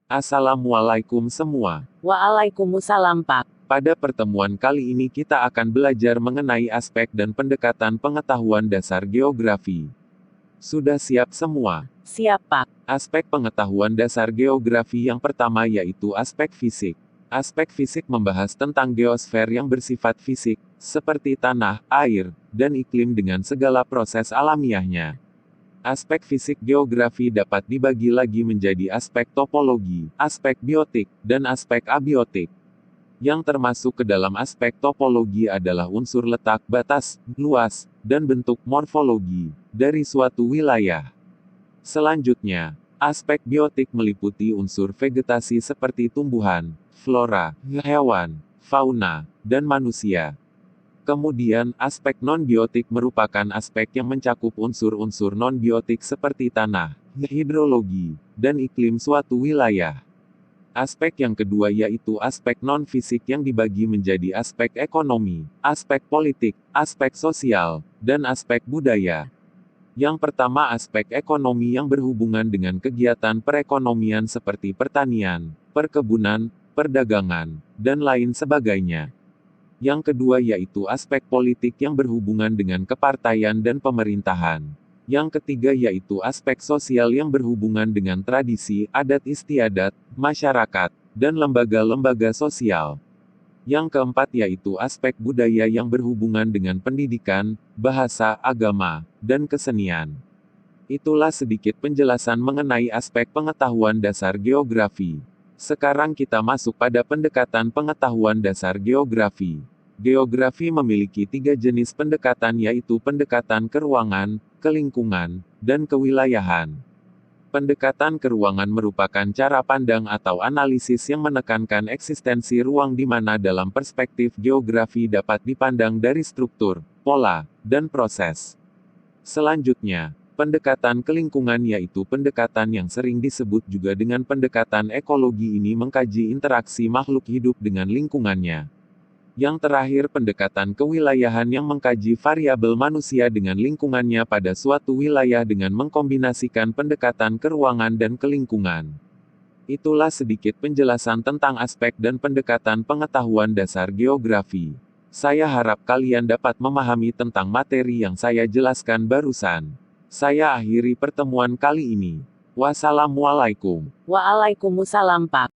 Assalamualaikum semua. Waalaikumsalam, Pak. Pada pertemuan kali ini kita akan belajar mengenai aspek dan pendekatan pengetahuan dasar geografi. Sudah siap semua? Siap, Pak. Aspek pengetahuan dasar geografi yang pertama yaitu aspek fisik. Aspek fisik membahas tentang geosfer yang bersifat fisik, seperti tanah, air, dan iklim dengan segala proses alamiahnya. Aspek fisik geografi dapat dibagi lagi menjadi aspek topologi, aspek biotik, dan aspek abiotik. Yang termasuk ke dalam aspek topologi adalah unsur letak, batas, luas, dan bentuk morfologi dari suatu wilayah. Selanjutnya, aspek biotik meliputi unsur vegetasi seperti tumbuhan, flora, hewan, fauna, dan manusia. Kemudian, aspek non-biotik merupakan aspek yang mencakup unsur-unsur non-biotik seperti tanah, hidrologi, dan iklim suatu wilayah. Aspek yang kedua yaitu aspek non-fisik yang dibagi menjadi aspek ekonomi, aspek politik, aspek sosial, dan aspek budaya. Yang pertama aspek ekonomi yang berhubungan dengan kegiatan perekonomian seperti pertanian, perkebunan, perdagangan, dan lain sebagainya. Yang kedua yaitu aspek politik yang berhubungan dengan kepartaian dan pemerintahan. Yang ketiga yaitu aspek sosial yang berhubungan dengan tradisi, adat istiadat, masyarakat, dan lembaga-lembaga sosial. Yang keempat yaitu aspek budaya yang berhubungan dengan pendidikan, bahasa, agama, dan kesenian. Itulah sedikit penjelasan mengenai aspek pengetahuan dasar geografi. Sekarang kita masuk pada pendekatan pengetahuan dasar geografi. Geografi memiliki 3 jenis pendekatan yaitu pendekatan keruangan, kelingkungan, dan kewilayahan. Pendekatan keruangan merupakan cara pandang atau analisis yang menekankan eksistensi ruang di mana dalam perspektif geografi dapat dipandang dari struktur, pola, dan proses. Selanjutnya, pendekatan kelingkungan yaitu pendekatan yang sering disebut juga dengan pendekatan ekologi ini mengkaji interaksi makhluk hidup dengan lingkungannya. Yang terakhir pendekatan kewilayahan yang mengkaji variabel manusia dengan lingkungannya pada suatu wilayah dengan mengkombinasikan pendekatan keruangan dan kelingkungan. Itulah sedikit penjelasan tentang aspek dan pendekatan pengetahuan dasar geografi. Saya harap kalian dapat memahami tentang materi yang saya jelaskan barusan. Saya akhiri pertemuan kali ini. Wassalamualaikum. Waalaikumsalam, Pak.